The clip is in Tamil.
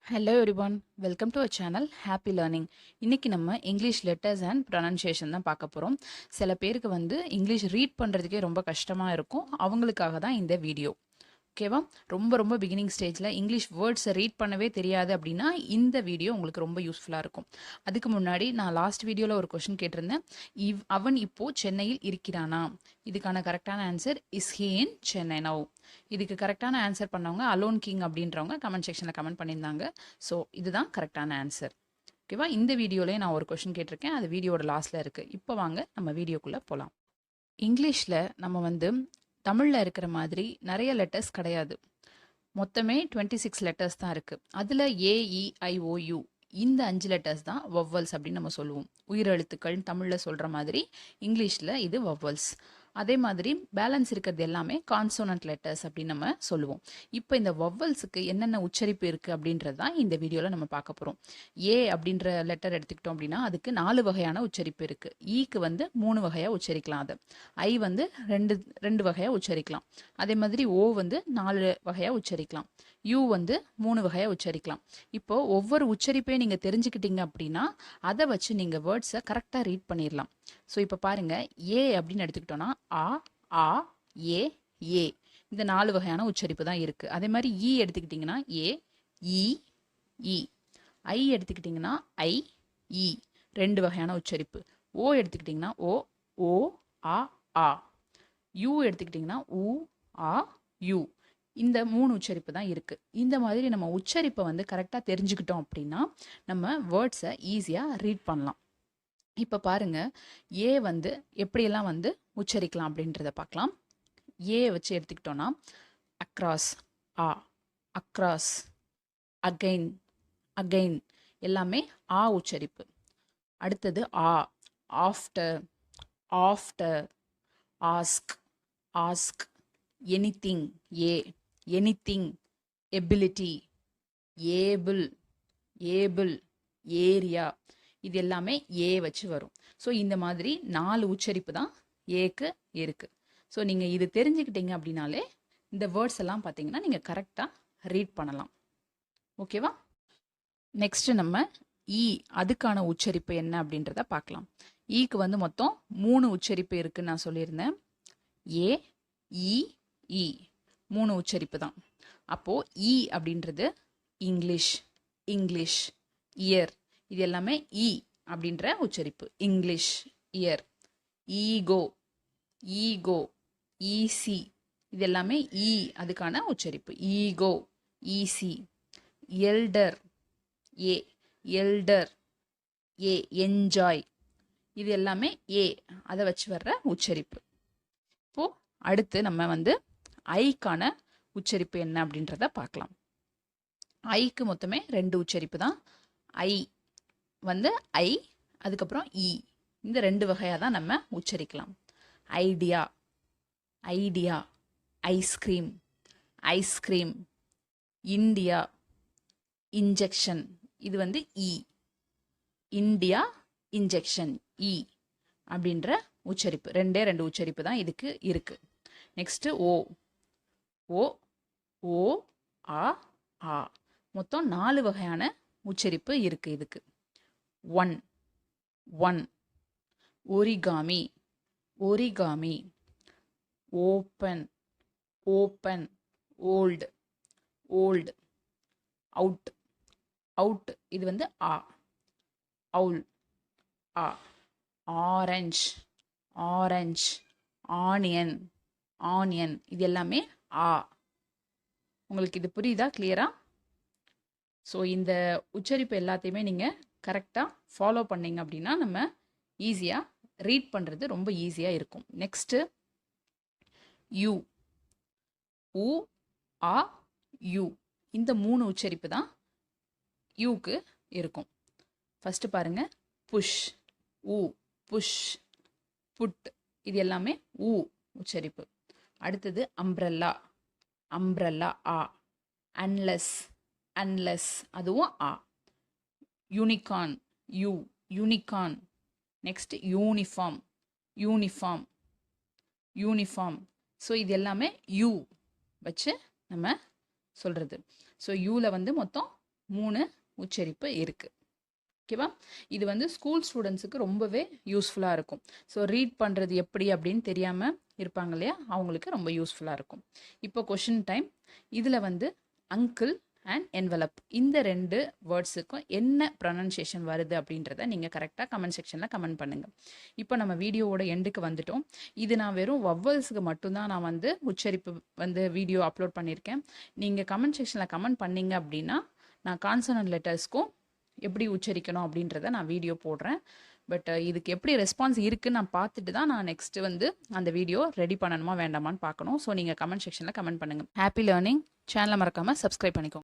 Hello everyone, welcome to our channel Happy Learning. இன்னைக்கு நம்ம இங்கிலீஷ் லெட்டர்ஸ் அண்ட் ப்ரொனன்சியேஷன் தான் பார்க்க போகிறோம். சில பேருக்கு இங்கிலீஷ் ரீட் பண்ணுறதுக்கே ரொம்ப கஷ்டமாக இருக்கும். அவங்களுக்காக தான் இந்த வீடியோ. ஓகேவா? ரொம்ப பிகினிங் ஸ்டேஜில் இங்கிலீஷ் வேர்ட்ஸை ரீட் பண்ணவே தெரியாது அப்படின்னா இந்த வீடியோ உங்களுக்கு ரொம்ப யூஸ்ஃபுல்லாக இருக்கும். அதுக்கு முன்னாடி நான் லாஸ்ட் வீடியோவில் ஒரு கொஷின் கேட்டிருந்தேன். அவன் இப்போ சென்னையில் இருக்கிறானா? இதுக்கான கரெக்டான answer is he in Chennai now. இதுக்கு கரெக்டான ஆன்சர் பண்ணவங்க அலோன் கிங் அப்படின்றவங்க கமெண்ட் செக்ஷனில் கமெண்ட் பண்ணியிருந்தாங்க. ஸோ இதுதான் கரெக்டான ஆன்சர். ஓகேவா? இந்த வீடியோலேயே நான் ஒரு கொஷின் கேட்டிருக்கேன். அது வீடியோட லாஸ்ட்டில் இருக்குது. இப்போ வாங்க நம்ம வீடியோக்குள்ளே போகலாம். இங்கிலீஷில் நம்ம தமிழில் இருக்கிற மாதிரி நிறைய லெட்டர்ஸ் கிடையாது. மொத்தமே 26 லெட்டர்ஸ் தான் இருக்குது. அதில் AEIOU இந்த 5 லெட்டர்ஸ் தான் வவ்வல்ஸ் அப்படின்னு நம்ம சொல்லுவோம். உயிரெழுத்துக்கள் தமிழில் சொல்கிற மாதிரி இங்கிலீஷில் இது வவ்வல்ஸ். அதே மாதிரி பேலன்ஸ் இருக்கிறது எல்லாமே கான்சோனன்ட் லெட்டர்ஸ் அப்படின்னு நம்ம சொல்லுவோம். இப்போ இந்த வவ்வல்ஸுக்கு என்னென்ன உச்சரிப்பு இருக்குது அப்படின்றது தான் இந்த வீடியோவில் நம்ம பார்க்க போகிறோம். ஏ அப்படின்ற லெட்டர் எடுத்துக்கிட்டோம் அப்படின்னா அதுக்கு 4 வகையான உச்சரிப்பு இருக்குது. ஈக்கு 3 வகையாக உச்சரிக்கலாம். அது ஐ ரெண்டு வகையாக உச்சரிக்கலாம். அதே மாதிரி ஓ 4 வகையாக உச்சரிக்கலாம். யூ 3 வகையாக உச்சரிக்கலாம். இப்போ ஒவ்வொரு உச்சரிப்பையும் நீங்கள் தெரிஞ்சுக்கிட்டீங்க அப்படின்னா அதை வச்சு நீங்கள் வேர்ட்ஸை கரெக்டாக ரீட் பண்ணிடலாம். ஸோ இப்போ பாருங்க, ஏ அப்படின்னு எடுத்துக்கிட்டோன்னா ஆ ஆ ஏ ஏ இந்த 4 வகையான உச்சரிப்பு தான் இருக்குது. அதே மாதிரி ஈ எடுத்துக்கிட்டிங்கன்னா ஏ இ இ. ஐ எடுத்துக்கிட்டிங்கன்னா ஐ இ 2 வகையான உச்சரிப்பு. ஓ எடுத்துக்கிட்டிங்கன்னா ஓ ஓ ஆ ஆ. யூ எடுத்துக்கிட்டிங்கன்னா உ ஆ யூ. இந்த 3 உச்சரிப்பு தான் இருக்குது. இந்த மாதிரி நம்ம உச்சரிப்பை கரெக்டாக தெரிஞ்சுக்கிட்டோம் அப்படின்னா நம்ம வேர்ட்ஸை ஈஸியாக ரீட் பண்ணலாம். இப்போ பாருங்க, ஏ எப்படியெல்லாம் உச்சரிக்கலாம் அப்படின்றத பார்க்கலாம். ஏ வச்சு எடுத்துக்கிட்டோன்னா அக்ராஸ் ஆ, அக்ராஸ், அகைன் அகைன் எல்லாமே ஆ உச்சரிப்பு. அடுத்தது ஆ, after after, ask ask, anything ஏ, anything, ability, able able, area, இது எல்லாமே ஏ வச்சு வரும். ஸோ இந்த மாதிரி 4 உச்சரிப்பு தான் ஏக்கு இருக்குது. ஸோ நீங்கள் இது தெரிஞ்சுக்கிட்டீங்க அப்படின்னாலே இந்த வேர்ட்ஸ் எல்லாம் பார்த்தீங்கன்னா நீங்கள் கரெக்டாக ரீட் பண்ணலாம். ஓகேவா? நெக்ஸ்ட்டு நம்ம இ அதுக்கான உச்சரிப்பு என்ன அப்படின்றத பார்க்கலாம். ஈக்கு மொத்தம் 3 உச்சரிப்பு இருக்குன்னு நான் சொல்லியிருந்தேன். ஏ இ இ 3 உச்சரிப்பு தான். அப்போது இ அப்படின்றது இங்கிலீஷ், இங்கிலீஷ், இயர், இது எல்லாமே இ அப்படின்ற உச்சரிப்பு. English, year. Ego, ego, easy, இது எல்லாமே இ அதுக்கான உச்சரிப்பு. Ego, easy. எல்டர் ஏ, எல்டர் ஏ. என்ஜாய், இது எல்லாமே ஏ அதை வச்சு வர்ற உச்சரிப்பு. இப்போ அடுத்து நம்ம ஐக்கான உச்சரிப்பு என்ன அப்படின்றத பார்க்கலாம். ஐக்கு மொத்தமே 2 உச்சரிப்பு தான். ஐ ஐ, அதுக்கப்புறம் இ, இந்த 2 வகையாக தான் நம்ம உச்சரிக்கலாம். Idea, idea, ice cream, ice cream, India, injection, இது இ. இந்தியா, இன்ஜெக்ஷன், இ அப்படின்ற உச்சரிப்பு. 2 உச்சரிப்பு தான் இதுக்கு இருக்கு. நெக்ஸ்ட் ஓ, ஓ ஓ ஆ ஆ, மொத்தம் 4 வகையான உச்சரிப்பு இருக்கு இதுக்கு. One one, origami, origami, open open, old old, out out, இது ஆ. அவுல் ஆ. ஆரஞ்ச் ஆரஞ்ச், ஆனியன் ஆனியன், இது எல்லாமே ஆ. உங்களுக்கு இது புரியுதா? கிளியரா? ஸோ இந்த உச்சரிப்பு எல்லாத்தையுமே நீங்கள் கரெக்டாக ஃபாலோ பண்ணிங்க அப்படின்னா நம்ம ஈஸியாக ரீட் பண்ணுறது ரொம்ப ஈஸியாக இருக்கும். நெக்ஸ்ட்டு யூ, உ ஆ யூ, இந்த 3 உச்சரிப்பு தான் யூக்கு இருக்கும். ஃபஸ்ட்டு பாருங்கள், புஷ் ஊ, புஷ், புட், இது எல்லாமே ஊ உச்சரிப்பு. அடுத்தது அம்ப்ரெல்லா, அம்ப்ரெல்லா ஆ. அன்லெஸ் அன்லெஸ், அதுவும் ஆ. Unicorn U, unicorn. Next uniform, uniform, uniform. So இது எல்லாமே யூ வச்சு நம்ம சொல்கிறது. ஸோ யூவில் மொத்தம் 3 உச்சரிப்பு இருக்குது. ஓகேவா? இது வந்து ஸ்கூல் ஸ்டூடெண்ட்ஸுக்கு ரொம்பவே யூஸ்ஃபுல்லாக இருக்கும். ஸோ ரீட் பண்ணுறது எப்படி அப்படின்னு தெரியாமல் இருப்பாங்க இல்லையா, அவங்களுக்கு ரொம்ப யூஸ்ஃபுல்லாக இருக்கும். இப்போ கொஷின் டைம். இதில் வந்து அங்கிள் அண்ட் என்வலப் இந்த 2 வேர்ட்ஸுக்கும் என்ன ப்ரொனன்சியேஷன் வருது அப்படின்றத நீங்கள் கரெக்டாக கமெண்ட் செக்ஷனில் கமெண்ட் பண்ணுங்கள். இப்போ நம்ம வீடியோவோட எண்டுக்கு வந்துட்டோம். இது நான் வெறும் வவ்வல்ஸுக்கு மட்டும்தான் நான் வந்து உச்சரிப்பு வந்து வீடியோ அப்லோட் பண்ணியிருக்கேன். நீங்கள் கமெண்ட் செக்ஷனில் கமெண்ட் பண்ணீங்க அப்படின்னா நான் கான்சனன்ட் லெட்டர்ஸ்க்கும் எப்படி உச்சரிக்கணும் அப்படின்றத நான் வீடியோ போடுறேன். பட் இதுக்கு எப்படி ரெஸ்பான்ஸ் இருக்குன்னு நான் பார்த்துட்டு தான் நான் நெக்ஸ்ட்டு வந்து அந்த வீடியோ ரெடி பண்ணணுமா வேண்டாமான்னு பார்க்கணும். ஸோ நீங்கள் கமெண்ட் செக்ஷனில் கமெண்ட் பண்ணுங்கள். ஹாப்பி லேர்னிங் சேனலை மறக்காமல் சப்ஸ்கிரைப் பண்ணிக்கோங்க.